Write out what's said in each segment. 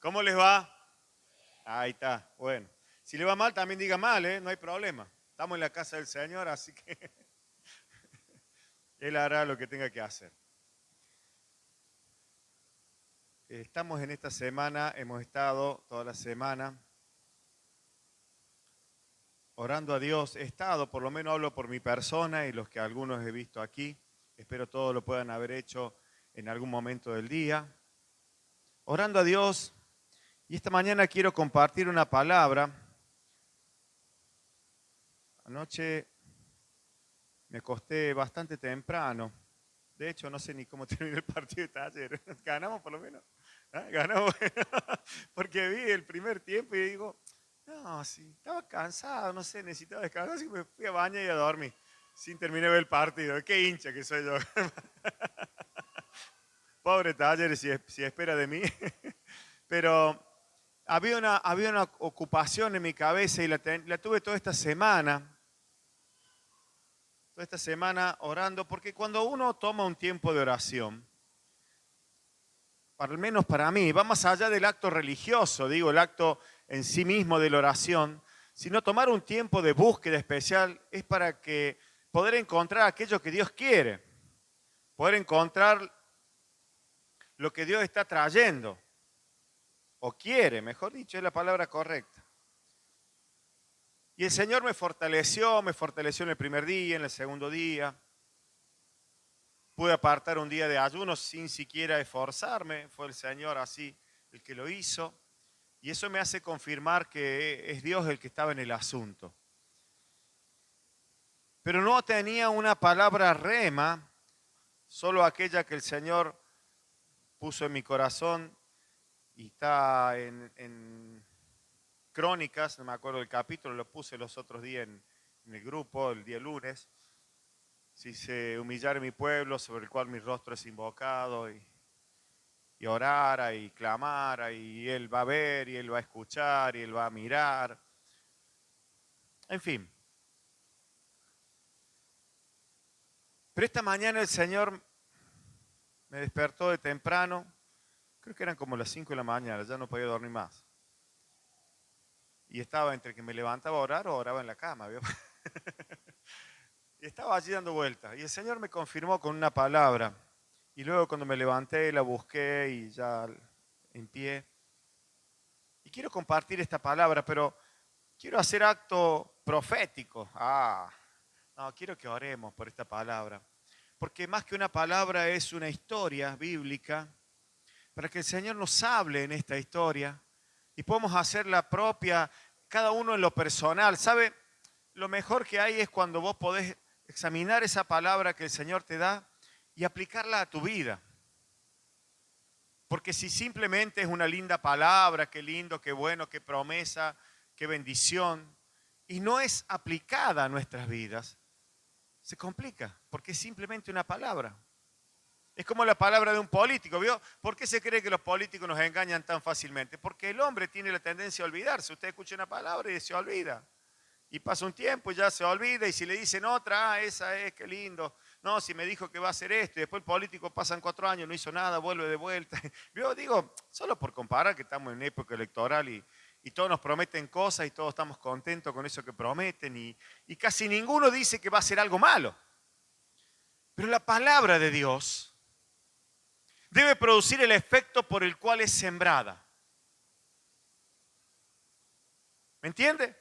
¿Cómo les va? Ahí está, bueno. Si le va mal, también diga mal, ¿eh? No hay problema. Estamos en la casa del Señor, así que Él hará lo que tenga que hacer. Estamos en esta semana, hemos estado toda la semana orando a Dios. He estado, por lo menos hablo por mi persona y los que algunos he visto aquí. Espero todos lo puedan haber hecho en algún momento del día. Orando a Dios. Y esta mañana quiero compartir una palabra. Anoche me acosté bastante temprano. De hecho, no sé ni cómo terminó el partido de ayer. ¿Ganamos por lo menos? ¿Ah? Ganamos. Porque vi el primer tiempo y digo, no, sí, estaba cansado, no sé, necesitaba descansar, así que me fui a bañar y a dormir. Sin terminar de ver el partido. Qué hincha que soy yo. Pobre Talleres si espera de mí. Pero había una ocupación en mi cabeza y la tuve toda esta semana orando, porque cuando uno toma un tiempo de oración, al menos para mí, va más allá del acto religioso, digo, el acto en sí mismo de la oración, sino tomar un tiempo de búsqueda especial es para que poder encontrar aquello que Dios quiere, poder encontrar lo que Dios está trayendo, o quiere, mejor dicho, es la palabra correcta. Y el Señor me fortaleció en el primer día, en el segundo día. Pude apartar un día de ayuno sin siquiera esforzarme, fue el Señor así el que lo hizo. Y eso me hace confirmar que es Dios el que estaba en el asunto. Pero no tenía una palabra rema, solo aquella que el Señor puso en mi corazón y está en Crónicas, no me acuerdo el capítulo, lo puse los otros días en el grupo, el día lunes. Si se humillare mi pueblo, sobre el cual mi rostro es invocado, y orara y clamara, y Él va a ver, y Él va a escuchar, y Él va a mirar. En fin. Pero esta mañana el Señor me despertó de temprano, creo que eran como las 5 de la mañana, ya no podía dormir más. Y estaba entre que me levantaba a orar o oraba en la cama, ¿vio? Y estaba allí dando vueltas. Y el Señor me confirmó con una palabra. Y luego cuando me levanté la busqué y ya en pie. Y quiero compartir esta palabra, pero quiero hacer acto profético. No, quiero que oremos por esta palabra. Porque más que una palabra es una historia bíblica para que el Señor nos hable en esta historia y podamos hacer la propia, cada uno en lo personal. ¿Sabe? Lo mejor que hay es cuando vos podés examinar esa palabra que el Señor te da y aplicarla a tu vida. Porque si simplemente es una linda palabra, qué lindo, qué bueno, qué promesa, qué bendición, y no es aplicada a nuestras vidas, se complica, porque es simplemente una palabra. Es como la palabra de un político, ¿vio? ¿Por qué se cree que los políticos nos engañan tan fácilmente? Porque el hombre tiene la tendencia a olvidarse. Usted escucha una palabra y se olvida. Y pasa un tiempo y ya se olvida, y si le dicen otra, esa es, qué lindo. No, si me dijo que va a hacer esto, y después el político pasan 4 años, no hizo nada, vuelve de vuelta. Yo digo, solo por comparar que estamos en época electoral y todos nos prometen cosas y todos estamos contentos con eso que prometen, y casi ninguno dice que va a hacer algo malo. Pero la palabra de Dios debe producir el efecto por el cual es sembrada. ¿Me entiende?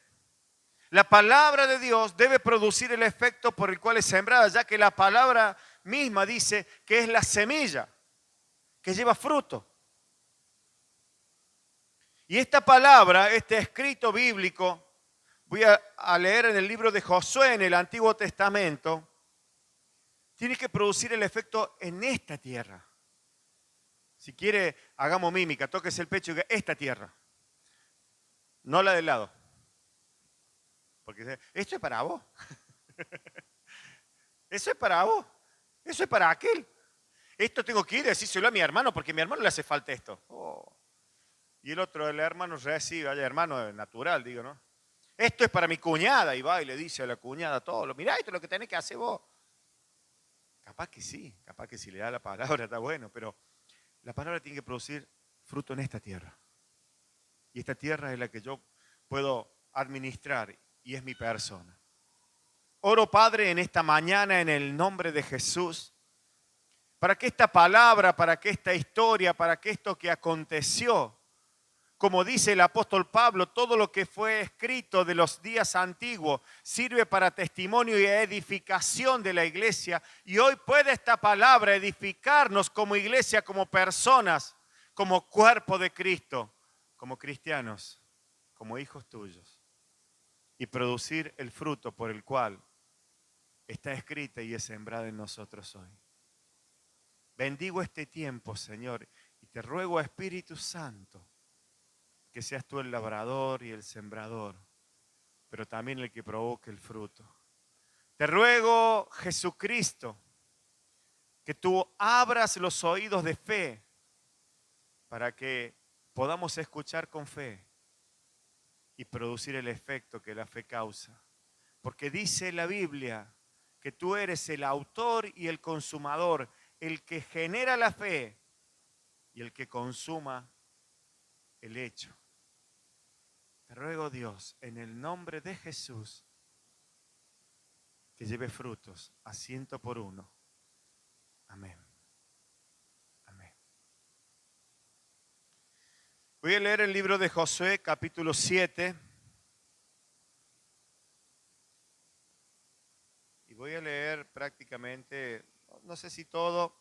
La palabra de Dios debe producir el efecto por el cual es sembrada, ya que la palabra misma dice que es la semilla que lleva fruto. Y esta palabra, este escrito bíblico, voy a leer en el libro de Josué en el Antiguo Testamento, tiene que producir el efecto en esta tierra. Si quiere, hagamos mímica, tóquese el pecho y diga, esta tierra, no la del lado. Porque esto es para vos. Eso es para vos. Eso es para aquel. Esto tengo que ir y decírselo a mi hermano porque a mi hermano le hace falta esto. Oh. Y el otro, el hermano recibe, vaya hermano natural, digo, ¿no? Esto es para mi cuñada y va y le dice a la cuñada todo. Mirá, esto es lo que tenés que hacer vos. Capaz que si le da la palabra está bueno, pero la palabra tiene que producir fruto en esta tierra. Y esta tierra es la que yo puedo administrar y es mi persona. Oro, Padre, en esta mañana en el nombre de Jesús, para que esta palabra, para que esta historia, para que esto que aconteció, como dice el apóstol Pablo, todo lo que fue escrito de los días antiguos sirve para testimonio y edificación de la iglesia. Y hoy puede esta palabra edificarnos como iglesia, como personas, como cuerpo de Cristo, como cristianos, como hijos tuyos. Y producir el fruto por el cual está escrita y es sembrada en nosotros hoy. Bendigo este tiempo, Señor, y te ruego, Espíritu Santo, que seas tú el labrador y el sembrador, pero también el que provoque el fruto. Te ruego, Jesucristo, que tú abras los oídos de fe para que podamos escuchar con fe y producir el efecto que la fe causa. Porque dice la Biblia que tú eres el autor y el consumador, el que genera la fe y el que consuma el hecho. Te ruego, Dios, en el nombre de Jesús, que lleve frutos a 100 por 1. Amén. Amén. Voy a leer el libro de Josué, capítulo 7. Y voy a leer prácticamente, no sé si todo,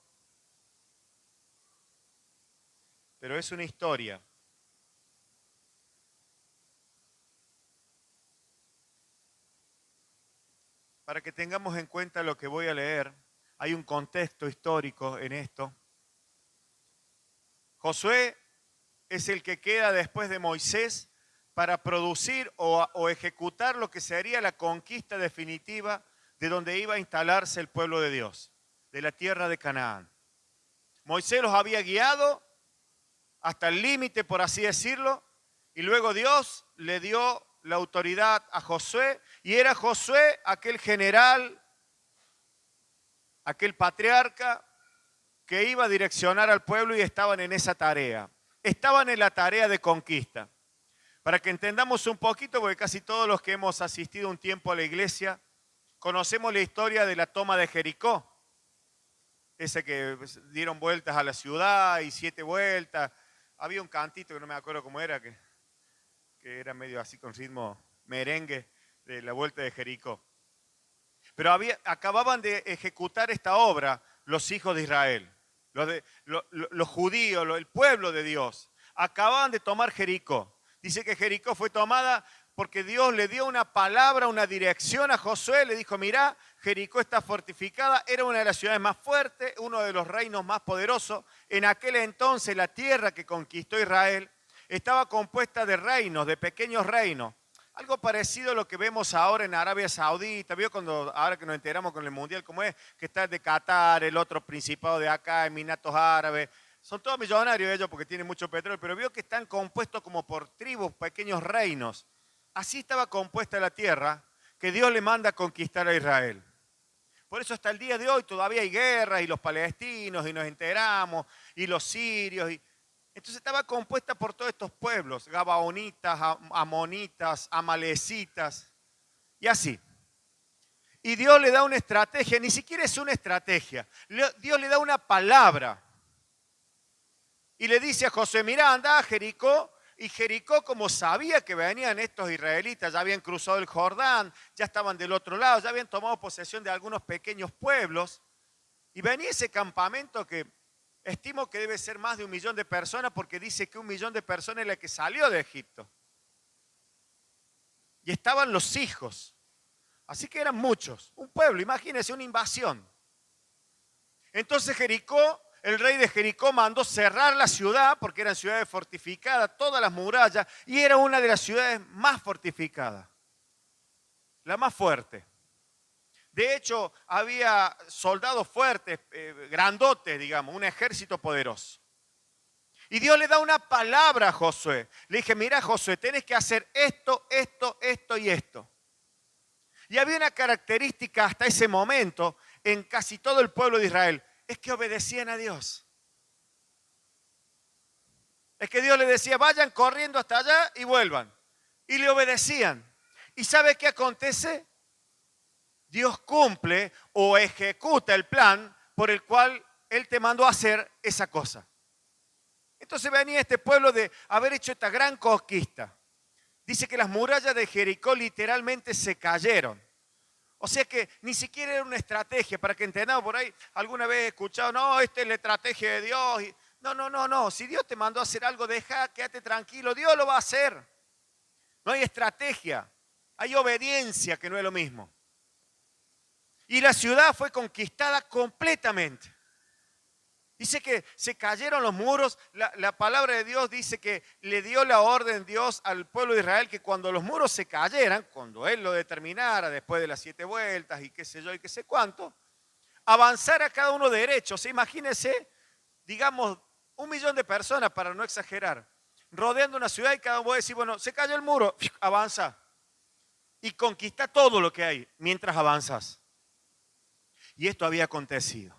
pero es una historia. Para que tengamos en cuenta lo que voy a leer, hay un contexto histórico en esto. Josué es el que queda después de Moisés para producir o ejecutar lo que sería la conquista definitiva de donde iba a instalarse el pueblo de Dios, de la tierra de Canaán. Moisés los había guiado hasta el límite, por así decirlo, y luego Dios le dio la autoridad a Josué, y era Josué aquel general, aquel patriarca que iba a direccionar al pueblo y estaban en esa tarea. Estaban en la tarea de conquista. Para que entendamos un poquito, porque casi todos los que hemos asistido un tiempo a la iglesia, conocemos la historia de la toma de Jericó. Ese que dieron vueltas a la ciudad y 7 vueltas. Había un cantito que no me acuerdo cómo era, que era medio así con ritmo merengue de la vuelta de Jericó. Pero acababan de ejecutar esta obra los hijos de Israel, los judíos, el pueblo de Dios. Acababan de tomar Jericó. Dice que Jericó fue tomada porque Dios le dio una palabra, una dirección a Josué. Le dijo, mirá, Jericó está fortificada. Era una de las ciudades más fuertes, uno de los reinos más poderosos. En aquel entonces la tierra que conquistó Israel estaba compuesta de reinos, de pequeños reinos. Algo parecido a lo que vemos ahora en Arabia Saudita. ¿Vio ahora que nos enteramos con el Mundial cómo es? Que está el de Qatar, el otro principado de acá, Emiratos Árabes. Son todos millonarios ellos porque tienen mucho petróleo, pero vio que están compuestos como por tribus, pequeños reinos. Así estaba compuesta la tierra que Dios le manda a conquistar a Israel. Por eso hasta el día de hoy todavía hay guerras y los palestinos y nos enteramos y los sirios. Entonces estaba compuesta por todos estos pueblos, gabaonitas, amonitas, amalecitas y así. Y Dios le da una estrategia, ni siquiera es una estrategia. Dios le da una palabra. Y le dice a Josué, mirá, anda a Jericó. Y Jericó, como sabía que venían estos israelitas, ya habían cruzado el Jordán, ya estaban del otro lado, ya habían tomado posesión de algunos pequeños pueblos. Y venía ese campamento que estimo que debe ser más de 1 millón de personas, porque dice que 1 millón de personas es la que salió de Egipto. Y estaban los hijos. Así que eran muchos. Un pueblo, imagínense, una invasión. Entonces Jericó, el rey de Jericó mandó cerrar la ciudad, porque eran ciudades fortificadas, todas las murallas, y era una de las ciudades más fortificadas, la más fuerte. De hecho, había soldados fuertes, grandotes, digamos, un ejército poderoso. Y Dios le da una palabra a Josué. Le dije, mira Josué, tenés que hacer esto, esto, esto y esto. Y había una característica hasta ese momento en casi todo el pueblo de Israel, es que obedecían a Dios. Es que Dios le decía, vayan corriendo hasta allá y vuelvan. Y le obedecían. ¿Y sabe qué acontece? Dios cumple o ejecuta el plan por el cual Él te mandó a hacer esa cosa. Entonces venía este pueblo de haber hecho esta gran conquista. Dice que las murallas de Jericó literalmente se cayeron. O sea que ni siquiera era una estrategia, para que entendamos por ahí, alguna vez he escuchado, no, esta es la estrategia de Dios. No. Si Dios te mandó a hacer algo, quédate tranquilo, Dios lo va a hacer. No hay estrategia, hay obediencia, que no es lo mismo. Y la ciudad fue conquistada completamente. Dice que se cayeron los muros. La palabra de Dios dice que le dio la orden Dios al pueblo de Israel que cuando los muros se cayeran, cuando Él lo determinara después de las 7 vueltas y qué sé yo y qué sé cuánto, avanzara cada uno derecho. O sea, imagínense, digamos, 1.000.000 de personas, para no exagerar, rodeando una ciudad y cada uno va a decir, bueno, se cayó el muro, avanza. Y conquista todo lo que hay mientras avanzas. Y esto había acontecido.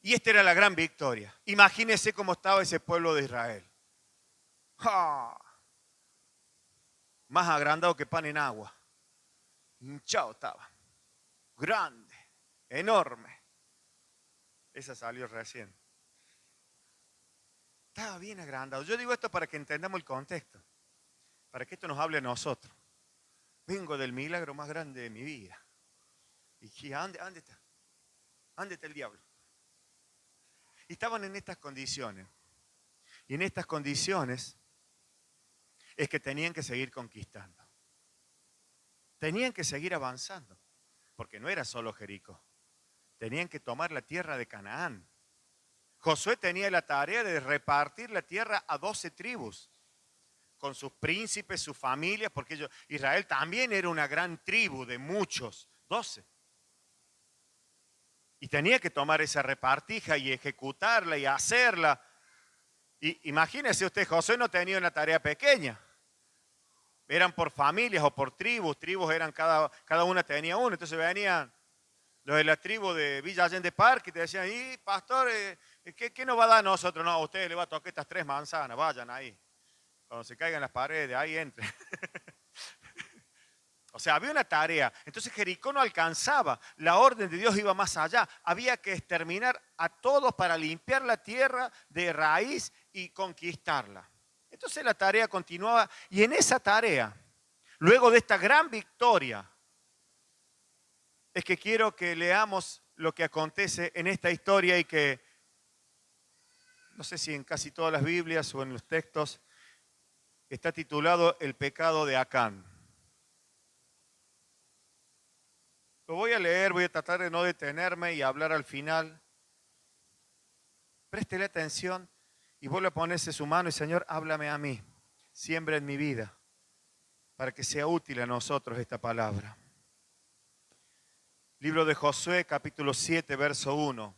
Y esta era la gran victoria. Imagínense cómo estaba ese pueblo de Israel. ¡Ja! Más agrandado que pan en agua. Hinchado estaba. Grande, enorme. Esa salió recién. Estaba bien agrandado. Yo digo esto para que entendamos el contexto. Para que esto nos hable a nosotros. Vengo del milagro más grande de mi vida. Y dije, ¿dónde está? ¿Dónde está el diablo? Y estaban en estas condiciones. Y en estas condiciones es que tenían que seguir conquistando. Tenían que seguir avanzando. Porque no era solo Jericó. Tenían que tomar la tierra de Canaán. Josué tenía la tarea de repartir la tierra a 12 tribus. Con sus príncipes, sus familias. Porque Israel también era una gran tribu de muchos. 12. Y tenía que tomar esa repartija y ejecutarla y hacerla. Y imagínese usted, Josué no tenía una tarea pequeña. Eran por familias o por tribus. Tribus eran, cada una tenía uno. Entonces venían los de la tribu de Villa Allende Parque y te decían, y pastor, ¿qué nos va a dar a nosotros? No, a ustedes les va a tocar estas 3 manzanas, vayan ahí. Cuando se caigan las paredes, ahí entren. O sea, había una tarea. Entonces Jericó no alcanzaba. La orden de Dios iba más allá. Había que exterminar a todos para limpiar la tierra de raíz y conquistarla. Entonces la tarea continuaba. Y en esa tarea, luego de esta gran victoria, es que quiero que leamos lo que acontece en esta historia y que, no sé si en casi todas las Biblias o en los textos, está titulado El pecado de Acán. Lo voy a leer, voy a tratar de no detenerme y hablar al final. Préstele atención y vuelve a ponerse su mano y Señor, háblame a mí, siembra en mi vida, para que sea útil a nosotros esta palabra. Libro de Josué, capítulo 7, verso 1.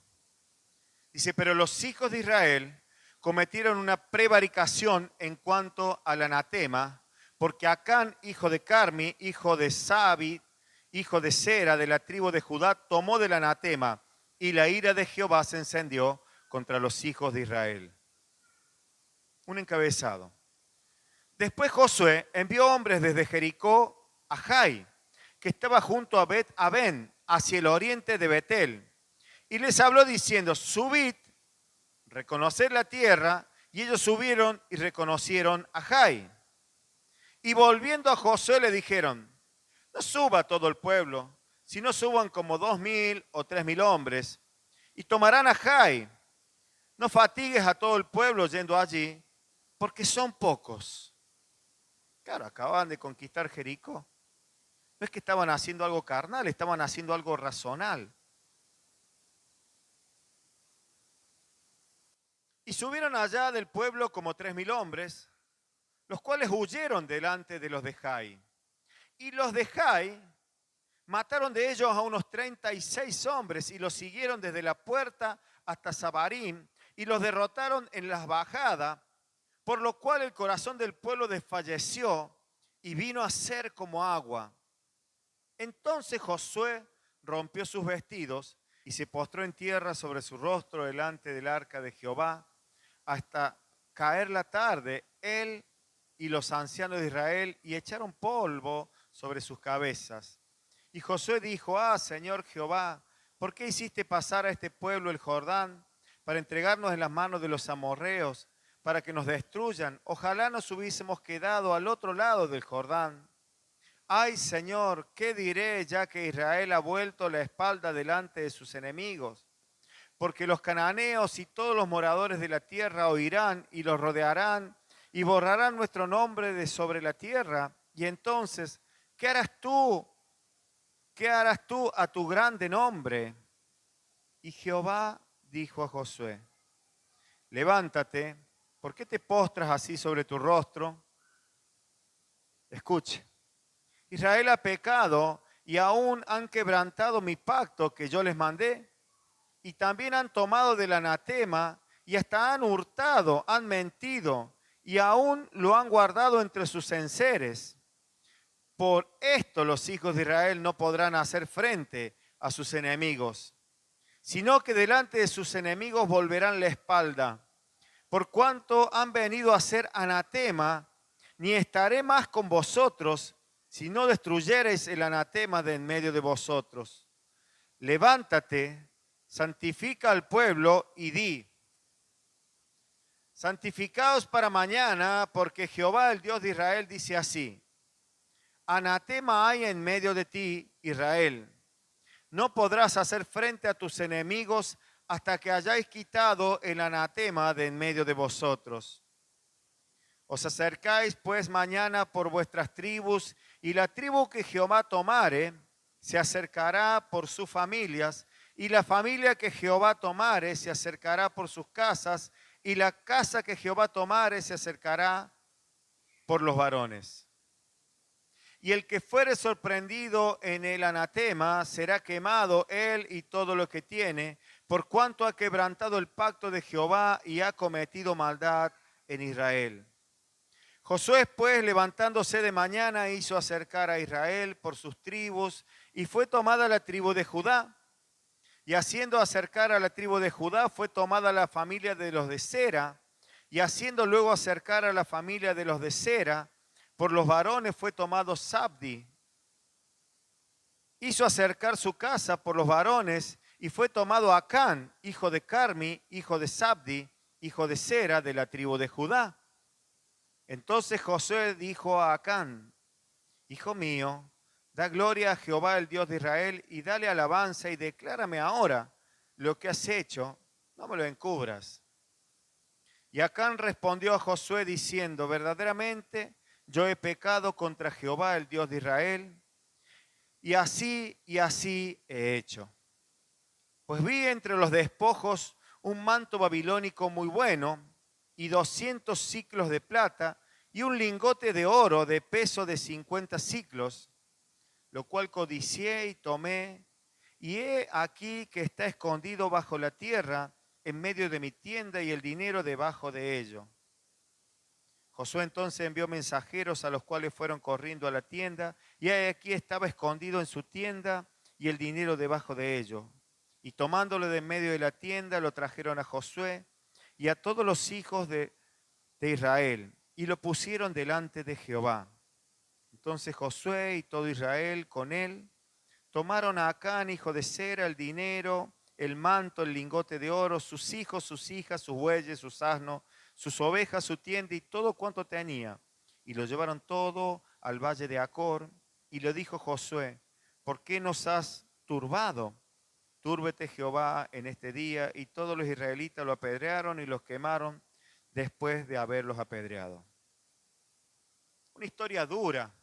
Dice, pero los hijos de Israel cometieron una prevaricación en cuanto al anatema, porque Acán, hijo de Carmi, hijo de Sabi, hijo de Sera, de la tribu de Judá, tomó del anatema, y la ira de Jehová se encendió contra los hijos de Israel. Un encabezado. Después Josué envió hombres desde Jericó a Jai, que estaba junto a Bet-Aben, hacia el oriente de Betel, y les habló diciendo, subid, reconoced la tierra, y ellos subieron y reconocieron a Jai. Y volviendo a Josué le dijeron, no suba todo el pueblo, sino suban como 2.000 o 3.000 hombres, y tomarán a Jai. No fatigues a todo el pueblo yendo allí, porque son pocos. Claro, acababan de conquistar Jericó. No es que estaban haciendo algo carnal, estaban haciendo algo razonal. Y subieron allá del pueblo como 3.000 hombres, los cuales huyeron delante de los de Jai. Y los de Jai mataron de ellos a unos 36 hombres y los siguieron desde la puerta hasta Sabarim y los derrotaron en las bajadas, por lo cual el corazón del pueblo desfalleció y vino a ser como agua. Entonces Josué rompió sus vestidos y se postró en tierra sobre su rostro delante del arca de Jehová hasta caer la tarde, él y los ancianos de Israel, y echaron polvo sobre sus cabezas. Y Josué dijo: Señor Jehová, ¿por qué hiciste pasar a este pueblo el Jordán para entregarnos en las manos de los amorreos, para que nos destruyan? Ojalá nos hubiésemos quedado al otro lado del Jordán. Ay, Señor, ¿qué diré ya que Israel ha vuelto la espalda delante de sus enemigos? Porque los cananeos y todos los moradores de la tierra oirán y los rodearán y borrarán nuestro nombre de sobre la tierra. Y entonces, ¿qué harás tú? ¿Qué harás tú a tu grande nombre? Y Jehová dijo a Josué: levántate, ¿por qué te postras así sobre tu rostro? Escuche. Israel ha pecado y aún han quebrantado mi pacto que yo les mandé, y también han tomado del anatema y hasta han hurtado, han mentido y aún lo han guardado entre sus enseres. Por esto los hijos de Israel no podrán hacer frente a sus enemigos, sino que delante de sus enemigos volverán la espalda. Por cuanto han venido a ser anatema, ni estaré más con vosotros, si no destruyereis el anatema de en medio de vosotros. Levántate, santifica al pueblo y di: santificaos para mañana, porque Jehová, el Dios de Israel, dice así: anatema hay en medio de ti, Israel. No podrás hacer frente a tus enemigos hasta que hayáis quitado el anatema de en medio de vosotros. Os acercáis pues mañana por vuestras tribus, y la tribu que Jehová tomare se acercará por sus familias, y la familia que Jehová tomare se acercará por sus casas, y la casa que Jehová tomare se acercará por los varones. Y el que fuere sorprendido en el anatema será quemado él y todo lo que tiene, por cuanto ha quebrantado el pacto de Jehová y ha cometido maldad en Israel. Josué, pues, levantándose de mañana, hizo acercar a Israel por sus tribus, y fue tomada la tribu de Judá. Y haciendo acercar a la tribu de Judá, fue tomada la familia de los de Sera, y haciendo luego acercar a la familia de los de Sera, por los varones fue tomado Zabdi. Hizo acercar su casa por los varones, y fue tomado Acán, hijo de Carmi, hijo de Zabdi, hijo de Sera, de la tribu de Judá. Entonces Josué dijo a Acán: hijo mío, da gloria a Jehová, el Dios de Israel, y dale alabanza, y declárame ahora lo que has hecho, no me lo encubras. Y Acán respondió a Josué diciendo: verdaderamente yo he pecado contra Jehová, el Dios de Israel, y así he hecho. Pues vi entre los despojos un manto babilónico muy bueno, y 200 siclos de plata, y un lingote de oro de peso de 50 siclos, lo cual codicié y tomé, y he aquí que está escondido bajo la tierra, en medio de mi tienda, y el dinero debajo de ello. Josué entonces envió mensajeros, a los cuales fueron corriendo a la tienda, y aquí estaba escondido en su tienda, y el dinero debajo de ello. Y tomándolo de en medio de la tienda, lo trajeron a Josué y a todos los hijos de Israel, y lo pusieron delante de Jehová. Entonces Josué y todo Israel con él tomaron a Acán, hijo de Sera, el dinero, el manto, el lingote de oro, sus hijos, sus hijas, sus bueyes, sus asnos, sus ovejas, su tienda y todo cuanto tenía. Y lo llevaron todo al valle de Acor. Y le dijo Josué: ¿por qué nos has turbado? Túrbete Jehová en este día. Y todos los israelitas lo apedrearon y los quemaron después de haberlos apedreado. Una historia dura,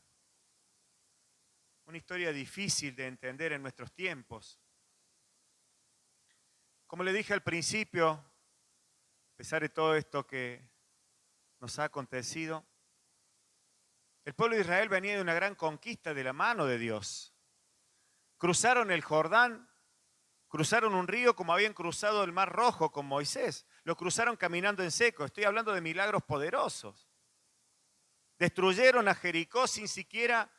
una historia difícil de entender en nuestros tiempos. Como le dije al principio, a pesar de todo esto que nos ha acontecido, el pueblo de Israel venía de una gran conquista de la mano de Dios. Cruzaron el Jordán, cruzaron un río como habían cruzado el Mar Rojo con Moisés. Lo cruzaron caminando en seco. Estoy hablando de milagros poderosos. Destruyeron a Jericó sin siquiera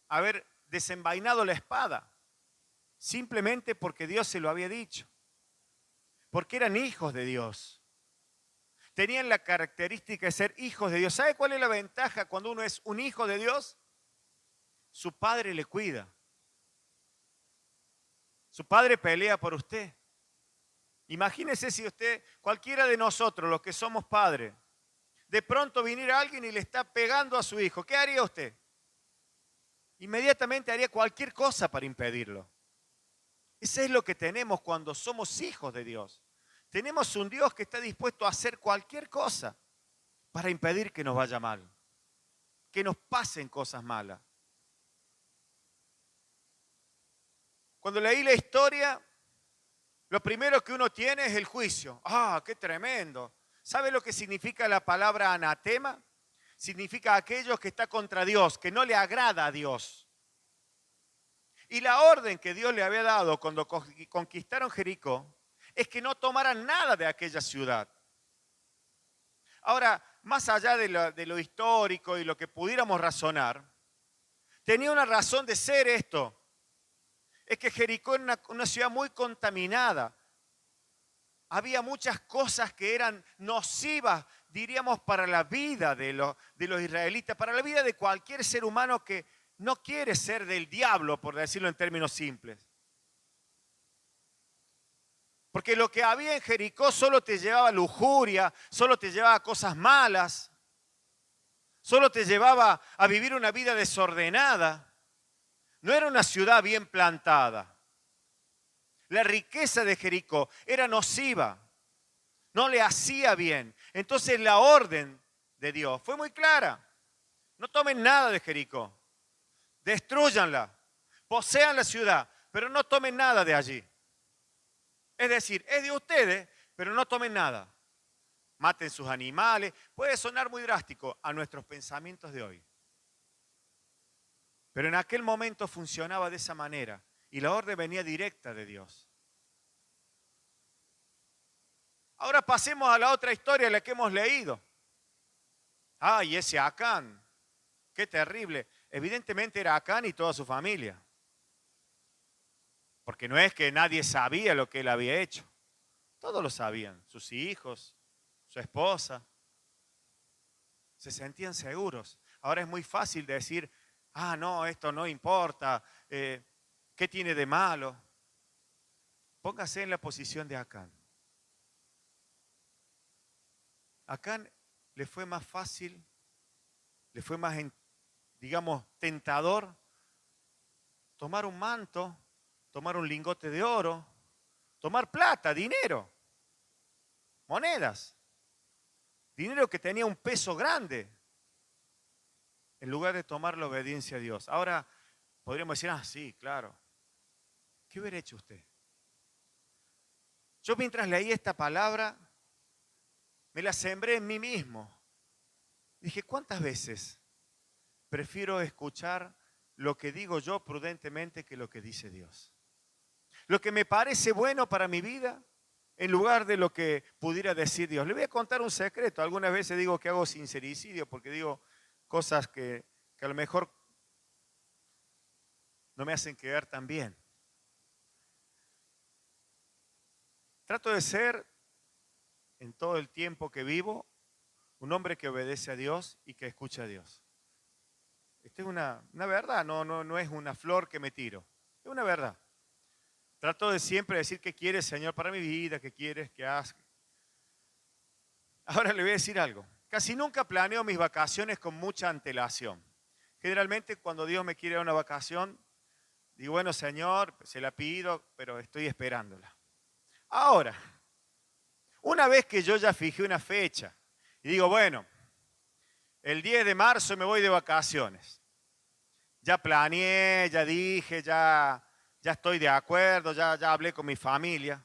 haber desenvainado la espada, simplemente porque Dios se lo había dicho, porque eran hijos de Dios. tenían la característica de ser hijos de Dios. ¿Sabe cuál es la ventaja cuando uno es un hijo de Dios? Su padre le cuida. Su padre pelea por usted. Imagínese si usted, cualquiera de nosotros, los que somos padres, de pronto viniera alguien y le está pegando a su hijo. ¿Qué haría usted? Inmediatamente haría cualquier cosa para impedirlo. Eso es lo que tenemos cuando somos hijos de Dios. Tenemos un Dios que está dispuesto a hacer cualquier cosa para impedir que nos vaya mal, que nos pasen cosas malas. Cuando leí la historia, lo primero que uno tiene es el juicio. ¡Ah, qué tremendo! ¿Sabe lo que significa la palabra anatema? Significa aquello que está contra Dios, que no le agrada a Dios. Y la orden que Dios le había dado cuando conquistaron Jericó es que no tomaran nada de aquella ciudad. Ahora, más allá de lo histórico y lo que pudiéramos razonar, tenía una razón de ser esto. Es que Jericó era una ciudad muy contaminada. Había muchas cosas que eran nocivas, diríamos, para la vida de los israelitas, para la vida de cualquier ser humano que no quiere ser del diablo, por decirlo en términos simples. Porque lo que había en Jericó solo te llevaba a lujuria, solo te llevaba a cosas malas, solo te llevaba a vivir una vida desordenada. No era una ciudad bien plantada. La riqueza de Jericó era nociva, no le hacía bien. Entonces la orden de Dios fue muy clara. No tomen nada de Jericó, destrúyanla, posean la ciudad, pero no tomen nada de allí. Es decir, es de ustedes, pero no tomen nada. Maten sus animales. Puede sonar muy drástico a nuestros pensamientos de hoy. Pero en aquel momento funcionaba de esa manera y la orden venía directa de Dios. Ahora pasemos a la otra historia, la que hemos leído. Y ese Acán, qué terrible. Evidentemente era Acán y toda su familia. Porque no es que nadie sabía lo que él había hecho. Todos lo sabían, sus hijos, su esposa. Se sentían seguros. Ahora es muy fácil decir, no, esto no importa, ¿qué tiene de malo? Póngase en la posición de Acán. Acán le fue más fácil, le fue más, digamos, tentador tomar un manto, tomar un lingote de oro, tomar plata, dinero, monedas, dinero que tenía un peso grande, en lugar de tomar la obediencia a Dios. Ahora podríamos decir, sí, claro. ¿Qué hubiera hecho usted? Yo mientras leí esta palabra, me la sembré en mí mismo. Dije, ¿cuántas veces prefiero escuchar lo que digo yo prudentemente que lo que dice Dios? Lo que me parece bueno para mi vida, en lugar de lo que pudiera decir Dios. Le voy a contar un secreto. Algunas veces digo que hago sincericidio porque digo cosas que a lo mejor no me hacen quedar tan bien. Trato de ser, en todo el tiempo que vivo, un hombre que obedece a Dios y que escucha a Dios. Esta es una verdad, no es una flor que me tiro, es una verdad. Trato de siempre decir qué quieres, Señor, para mi vida, qué quieres que haga. Ahora le voy a decir algo. Casi nunca planeo mis vacaciones con mucha antelación. Generalmente cuando Dios me quiere dar una vacación, digo, bueno, Señor, se la pido, pero estoy esperándola. Ahora, una vez que yo ya fijé una fecha y digo, bueno, el 10 de marzo me voy de vacaciones. Ya planeé, ya dije, ya estoy de acuerdo, ya hablé con mi familia.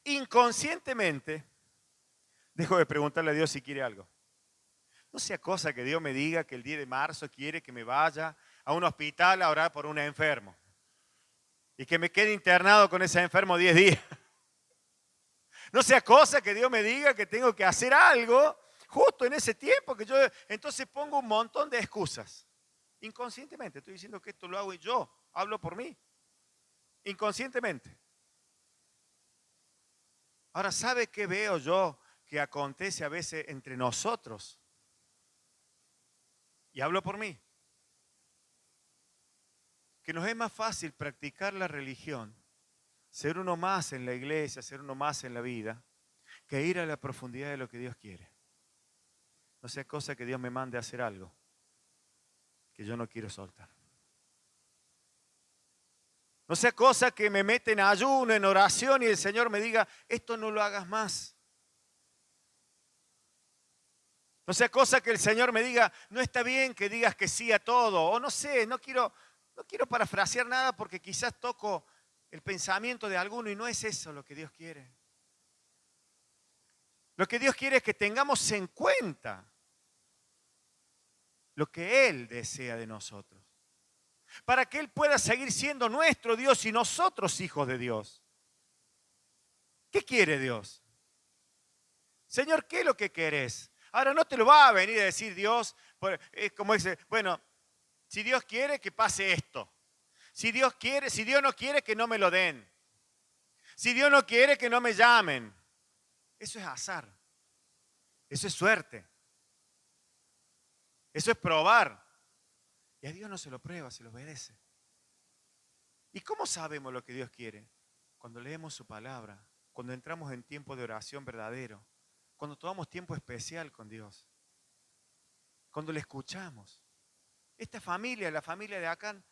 Inconscientemente, dejo de preguntarle a Dios si quiere algo. No sea cosa que Dios me diga que el 10 de marzo quiere que me vaya a un hospital a orar por un enfermo y que me quede internado con ese enfermo 10 días. No sea cosa que Dios me diga que tengo que hacer algo justo en ese tiempo que yo entonces pongo un montón de excusas. Inconscientemente, estoy diciendo que esto lo hago y yo, hablo por mí. Inconscientemente. Ahora, ¿sabe qué veo yo que acontece a veces entre nosotros. Y hablo por mí. Que nos es más fácil practicar la religión, ser uno más en la iglesia, ser uno más en la vida, que ir a la profundidad de lo que Dios quiere. No sea cosa que Dios me mande a hacer algo que yo no quiero soltar. No sea cosa que me meta en ayuno, en oración y el Señor me diga, esto no lo hagas más. No sea cosa que el Señor me diga, no está bien que digas que sí a todo. O no sé, no quiero parafrasear nada porque quizás toco el pensamiento de alguno y no es eso lo que Dios quiere. Lo que Dios quiere es que tengamos en cuenta lo que Él desea de nosotros. Para que Él pueda seguir siendo nuestro Dios y nosotros hijos de Dios. ¿Qué quiere Dios? Señor, ¿qué es lo que querés? Ahora no te lo va a venir a decir Dios, es como dice, bueno, si Dios quiere que pase esto. Si Dios no quiere que no me lo den. Si Dios no quiere que no me llamen. Eso es azar. Eso es suerte. Eso es probar. Y a Dios no se lo prueba, se lo obedece. ¿Y cómo sabemos lo que Dios quiere? Cuando leemos su palabra, cuando entramos en tiempo de oración verdadero, cuando tomamos tiempo especial con Dios, cuando le escuchamos. Esta familia, la familia de Acán,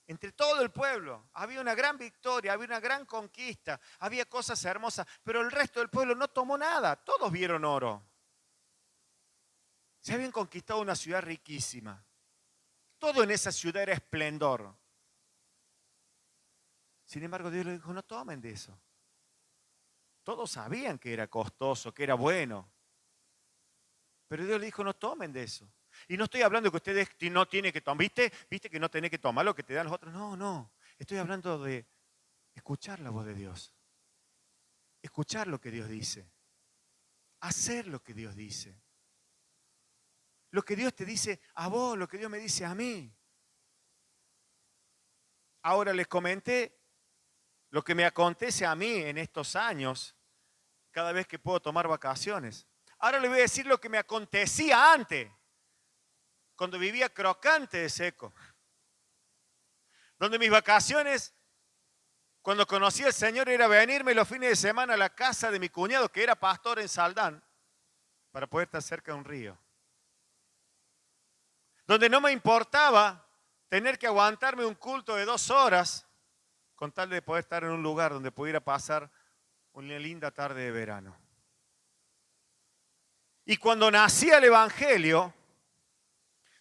entre todo el pueblo, había una gran victoria, había una gran conquista, había cosas hermosas, pero el resto del pueblo no tomó nada, todos vieron oro. Se habían conquistado una ciudad riquísima. Todo en esa ciudad era esplendor. Sin embargo, Dios le dijo, no tomen de eso. Todos sabían que era costoso, que era bueno. Pero Dios le dijo, no tomen de eso. Y no estoy hablando que ustedes no tienen que tomar, ¿viste que no tenés que tomar lo que te dan los otros? No. Estoy hablando de escuchar la voz de Dios. Escuchar lo que Dios dice. Hacer lo que Dios dice. Lo que Dios te dice a vos, lo que Dios me dice a mí. Ahora les comenté lo que me acontece a mí en estos años, cada vez que puedo tomar vacaciones. Ahora les voy a decir lo que me acontecía antes, cuando vivía crocante de seco. Donde mis vacaciones, cuando conocí al Señor, era venirme los fines de semana a la casa de mi cuñado, que era pastor en Saldán, para poder estar cerca de un río. Donde no me importaba tener que aguantarme un culto de 2 horas, con tal de poder estar en un lugar donde pudiera pasar una linda tarde de verano. Y cuando nacía el Evangelio,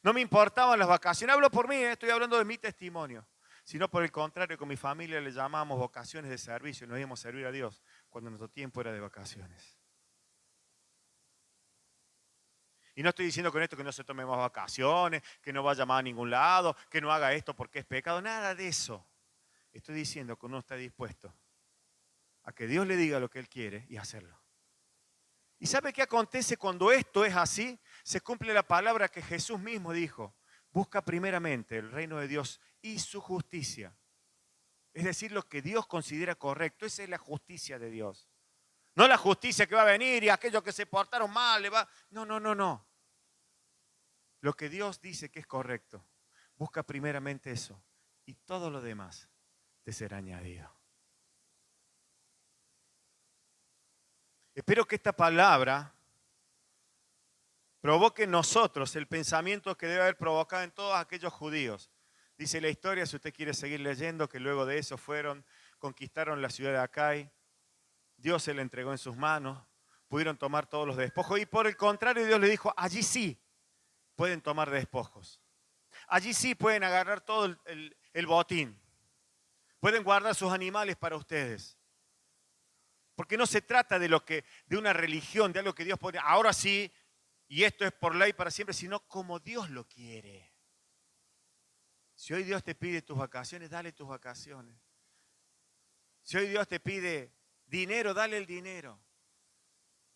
no me importaban las vacaciones. Hablo por mí, estoy hablando de mi testimonio. Sino por el contrario, con mi familia le llamamos vocaciones de servicio. Nos íbamos a servir a Dios cuando nuestro tiempo era de vacaciones. Y no estoy diciendo con esto que no se tome más vacaciones, que no vaya más a ningún lado, que no haga esto porque es pecado. Nada de eso. Estoy diciendo que uno está dispuesto a que Dios le diga lo que Él quiere y hacerlo. ¿Y sabe qué acontece cuando esto es así? Se cumple la palabra que Jesús mismo dijo. Busca primeramente el reino de Dios y su justicia. Es decir, lo que Dios considera correcto. Esa es la justicia de Dios. No la justicia que va a venir y aquellos que se portaron mal le va. No. Lo que Dios dice que es correcto. Busca primeramente eso. Y todo lo demás te será añadido. Espero que esta palabra provoque en nosotros el pensamiento que debe haber provocado en todos aquellos judíos. Dice la historia, si usted quiere seguir leyendo, que luego de eso conquistaron la ciudad de Acai, Dios se la entregó en sus manos, pudieron tomar todos los despojos y por el contrario Dios le dijo, allí sí pueden tomar despojos. Allí sí pueden agarrar todo el botín. Pueden guardar sus animales para ustedes. Porque no se trata de una religión, de algo que Dios pone, ahora sí, y esto es por ley para siempre, sino como Dios lo quiere. Si hoy Dios te pide tus vacaciones, dale tus vacaciones. Si hoy Dios te pide dinero, dale el dinero.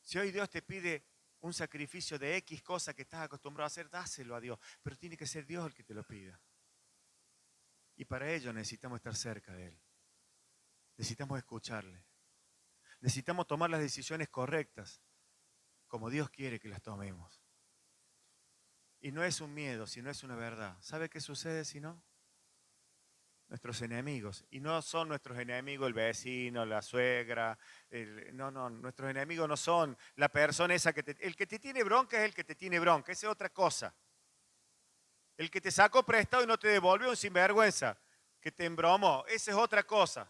Si hoy Dios te pide un sacrificio de X cosa que estás acostumbrado a hacer, dáselo a Dios. Pero tiene que ser Dios el que te lo pida. Y para ello necesitamos estar cerca de Él. Necesitamos escucharle. Necesitamos tomar las decisiones correctas. como Dios quiere que las tomemos. Y no es un miedo, sino es una verdad. ¿Sabe qué sucede si no? Nuestros enemigos. Y no son nuestros enemigos el vecino, la suegra. No, nuestros enemigos no son la persona esa que el que te tiene bronca es el que te tiene bronca. Esa es otra cosa. El que te sacó prestado y no te devolvió, un sinvergüenza, que te embromó. Esa es otra cosa.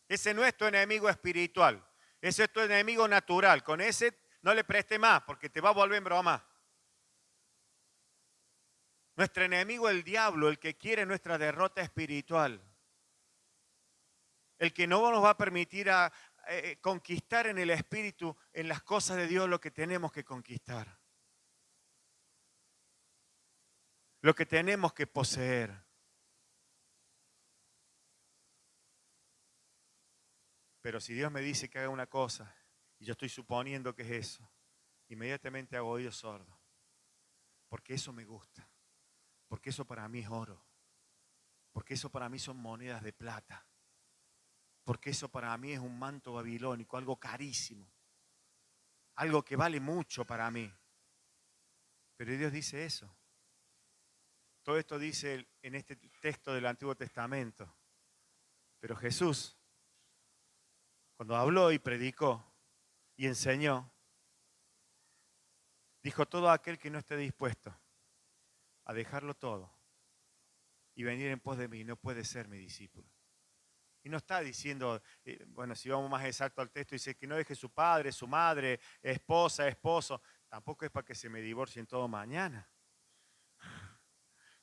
Ese no es tu enemigo espiritual. Ese es tu enemigo natural. Con ese no le preste más porque te va a volver en broma. Nuestro enemigo es el diablo, el que quiere nuestra derrota espiritual. El que no nos va a permitir conquistar en el espíritu, en las cosas de Dios, lo que tenemos que conquistar. Lo que tenemos que poseer. Pero si Dios me dice que haga una cosa, y yo estoy suponiendo que es eso, inmediatamente hago oído sordo. Porque eso me gusta. Porque eso para mí es oro. Porque eso para mí son monedas de plata. Porque eso para mí es un manto babilónico, algo carísimo. Algo que vale mucho para mí. Pero Dios dice eso. Todo esto dice en este texto del Antiguo Testamento. Pero Jesús, cuando habló y predicó y enseñó, dijo: todo aquel que no esté dispuesto a dejarlo todo y venir en pos de mí no puede ser mi discípulo. Y no está diciendo, bueno, si vamos más exacto al texto, dice que no deje su padre, su madre, esposa, esposo. Tampoco es para que se me divorcien todo mañana.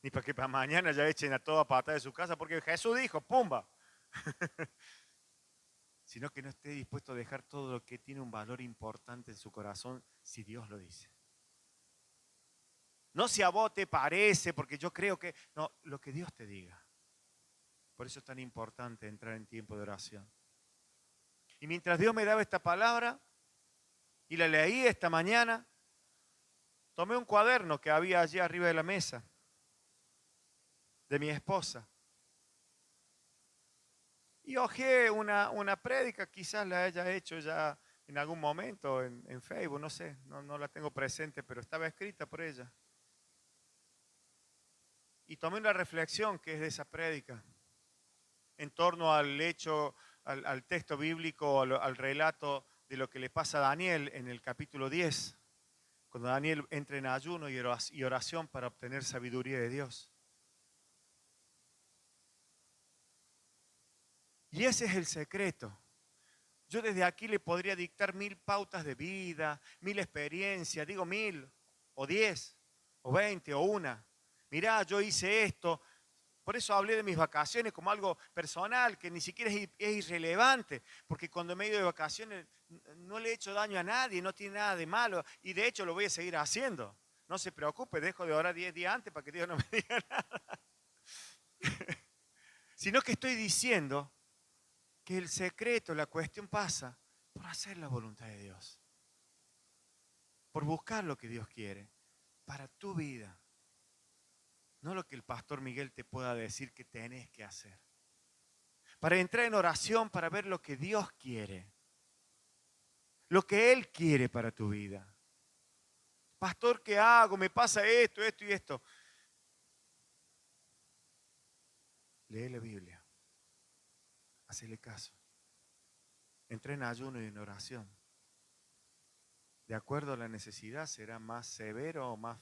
Ni para que para mañana ya echen a toda pata de su casa, porque Jesús dijo, ¡pumba! Sino que no esté dispuesto a dejar todo lo que tiene un valor importante en su corazón si Dios lo dice. No si a vos te parece, porque yo creo que... No, lo que Dios te diga. Por eso es tan importante entrar en tiempo de oración. Y mientras Dios me daba esta palabra, y la leí esta mañana, tomé un cuaderno que había allí arriba de la mesa, de mi esposa. Y hojeé una prédica, quizás la haya hecho ya en algún momento en Facebook, no sé, no la tengo presente, pero estaba escrita por ella. Y tomé una reflexión que es de esa prédica, en torno al hecho, al texto bíblico, al relato de lo que le pasa a Daniel en el capítulo 10, cuando Daniel entra en ayuno y oración para obtener sabiduría de Dios. Y ese es el secreto. Yo desde aquí le podría dictar 1000 pautas de vida, 1000 experiencias, digo 1000, o 10, o 20, o una. Mirá, yo hice esto. Por eso hablé de mis vacaciones como algo personal, que ni siquiera es irrelevante, porque cuando me he ido de vacaciones no le he hecho daño a nadie, no tiene nada de malo, y de hecho lo voy a seguir haciendo. No se preocupe, dejo de orar 10 días antes para que Dios no me diga nada. Sino que estoy diciendo que el secreto, la cuestión pasa por hacer la voluntad de Dios, por buscar lo que Dios quiere para tu vida. No lo que el pastor Miguel te pueda decir que tenés que hacer. Para entrar en oración, para ver lo que Dios quiere. Lo que Él quiere para tu vida. Pastor, ¿qué hago? Me pasa esto, esto y esto. Lee la Biblia. Hacele caso. Entra en ayuno y en oración. De acuerdo a la necesidad, será más severo o más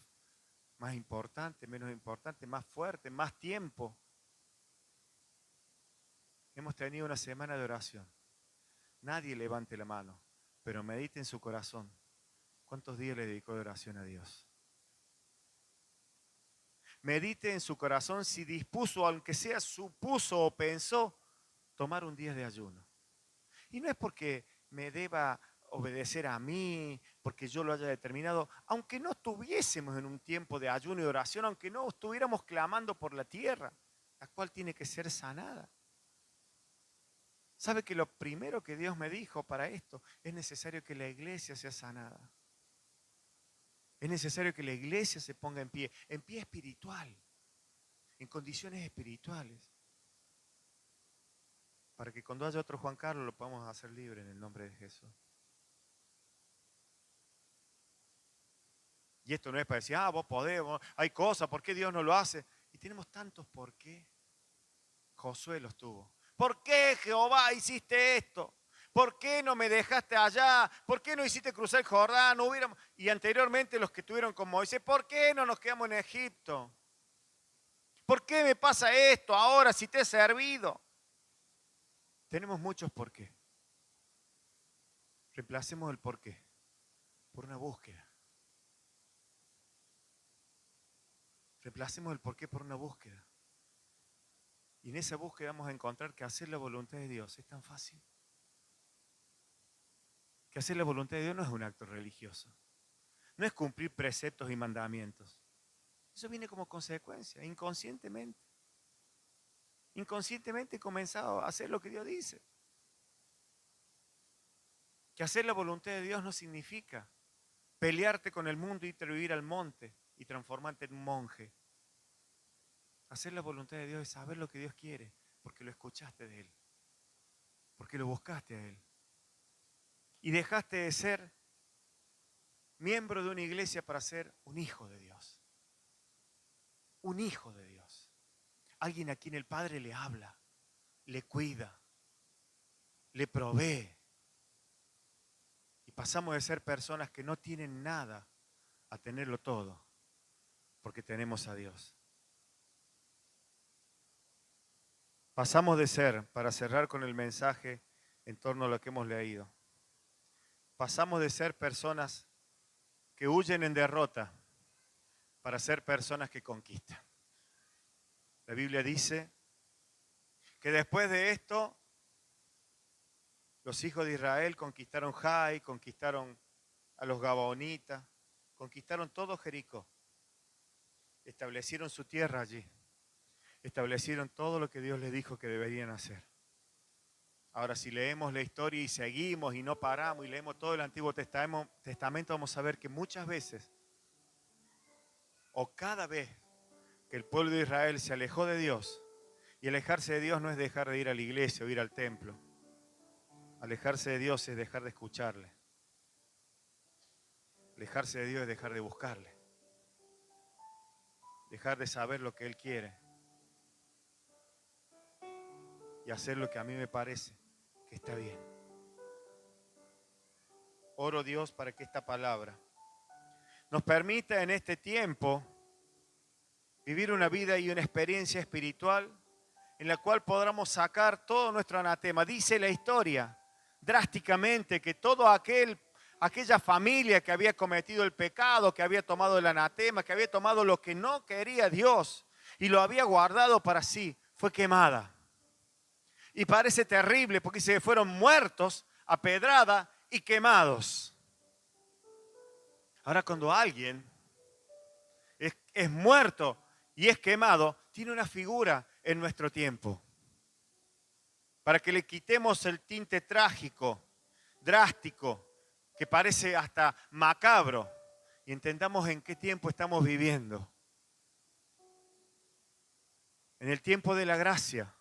importante, menos importante, más fuerte, más tiempo. Hemos tenido una semana de oración. Nadie levante la mano, pero medite en su corazón. ¿Cuántos días le dedicó de oración a Dios? Medite en su corazón si dispuso, aunque sea supuso o pensó, tomar un día de ayuno. Y no es porque me deba obedecer a mí, porque yo lo haya determinado, aunque no estuviésemos en un tiempo de ayuno y oración, aunque no estuviéramos clamando por la tierra, la cual tiene que ser sanada. ¿Sabe que lo primero que Dios me dijo para esto es necesario que la iglesia sea sanada? Es necesario que la iglesia se ponga en pie espiritual, en condiciones espirituales, para que cuando haya otro Juan Carlos lo podamos hacer libre en el nombre de Jesús. Y esto no es para decir, vos podés, hay cosas, ¿por qué Dios no lo hace? Y tenemos tantos por qué. Josué los tuvo. ¿Por qué, Jehová, hiciste esto? ¿Por qué no me dejaste allá? ¿Por qué no hiciste cruzar el Jordán? No hubiéramos... Y anteriormente los que estuvieron con Moisés, ¿por qué no nos quedamos en Egipto? ¿Por qué me pasa esto ahora si te he servido? Tenemos muchos por qué. Reemplacemos el por qué por una búsqueda. Reemplacemos el por qué por una búsqueda. Y en esa búsqueda vamos a encontrar que hacer la voluntad de Dios es tan fácil. Que hacer la voluntad de Dios no es un acto religioso. No es cumplir preceptos y mandamientos. Eso viene como consecuencia, inconscientemente. Inconscientemente he comenzado a hacer lo que Dios dice. Que hacer la voluntad de Dios no significa pelearte con el mundo y irte a vivir al monte y transformarte en un monje. Hacer la voluntad de Dios es saber lo que Dios quiere, porque lo escuchaste de Él, porque lo buscaste a Él. Y dejaste de ser miembro de una iglesia para ser un hijo de Dios. Un hijo de Dios. Alguien a quien el Padre le habla, le cuida, le provee. Y pasamos de ser personas que no tienen nada a tenerlo todo, porque tenemos a Dios. Pasamos de ser, para cerrar con el mensaje en torno a lo que hemos leído, pasamos de ser personas que huyen en derrota para ser personas que conquistan. La Biblia dice que después de esto, los hijos de Israel conquistaron Jai, conquistaron a los gabaonitas, conquistaron todo Jericó. Establecieron su tierra allí. Establecieron todo lo que Dios les dijo que deberían hacer. Ahora, si leemos la historia y seguimos y no paramos y leemos todo el Antiguo Testamento, vamos a ver que muchas veces, o cada vez que el pueblo de Israel se alejó de Dios, y alejarse de Dios no es dejar de ir a la iglesia o ir al templo. Alejarse de Dios es dejar de escucharle. Alejarse de Dios es dejar de buscarle. Dejar de saber lo que Él quiere. Y hacer lo que a mí me parece que está bien. Oro Dios para que esta palabra nos permita en este tiempo vivir una vida y una experiencia espiritual en la cual podamos sacar todo nuestro anatema. Dice la historia drásticamente que aquella familia que había cometido el pecado, que había tomado el anatema, que había tomado lo que no quería Dios y lo había guardado para sí, fue quemada. Y parece terrible porque se fueron muertos a pedrada y quemados. Ahora cuando alguien es muerto y es quemado, tiene una figura en nuestro tiempo. Para que le quitemos el tinte trágico, drástico, que parece hasta macabro, y entendamos en qué tiempo estamos viviendo. En el tiempo de la gracia,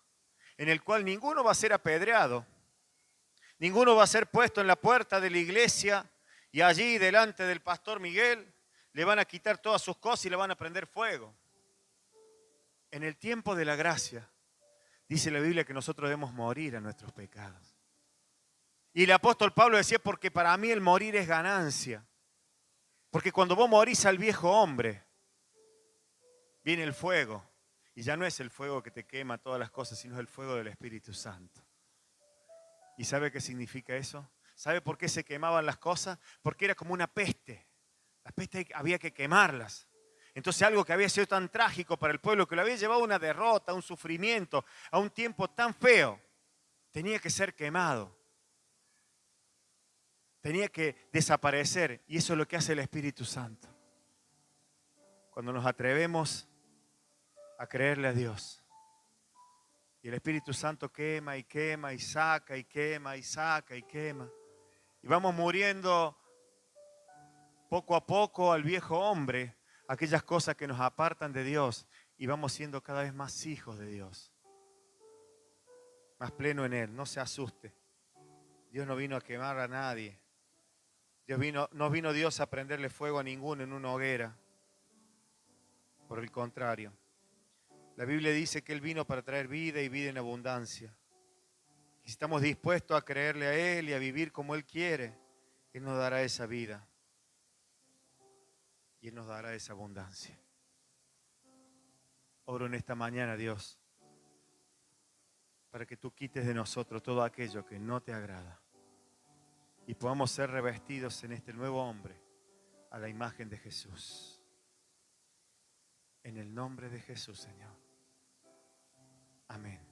en el cual ninguno va a ser apedreado, ninguno va a ser puesto en la puerta de la iglesia y allí delante del pastor Miguel le van a quitar todas sus cosas y le van a prender fuego. En el tiempo de la gracia, dice la Biblia que nosotros debemos morir a nuestros pecados. Y el apóstol Pablo decía, porque para mí el morir es ganancia. Porque cuando vos morís al viejo hombre, viene el fuego. Y ya no es el fuego que te quema todas las cosas, sino es el fuego del Espíritu Santo. ¿Y sabe qué significa eso? ¿Sabe por qué se quemaban las cosas? Porque era como una peste. Las pestes había que quemarlas. Entonces algo que había sido tan trágico para el pueblo, que lo había llevado a una derrota, a un sufrimiento, a un tiempo tan feo, tenía que ser quemado. Tenía que desaparecer. Y eso es lo que hace el Espíritu Santo. Cuando nos atrevemos a creerle a Dios. Y el Espíritu Santo quema y quema y saca y quema y saca y quema. Y vamos muriendo poco a poco al viejo hombre, aquellas cosas que nos apartan de Dios, y vamos siendo cada vez más hijos de Dios. Más pleno en Él, no se asuste. Dios no vino a quemar a nadie. No vino Dios a prenderle fuego a ninguno en una hoguera. Por el contrario, la Biblia dice que Él vino para traer vida y vida en abundancia. Y si estamos dispuestos a creerle a Él y a vivir como Él quiere, Él nos dará esa vida. Y Él nos dará esa abundancia. Oro en esta mañana, Dios, para que tú quites de nosotros todo aquello que no te agrada. Y podamos ser revestidos en este nuevo hombre a la imagen de Jesús. En el nombre de Jesús, Señor. Amén.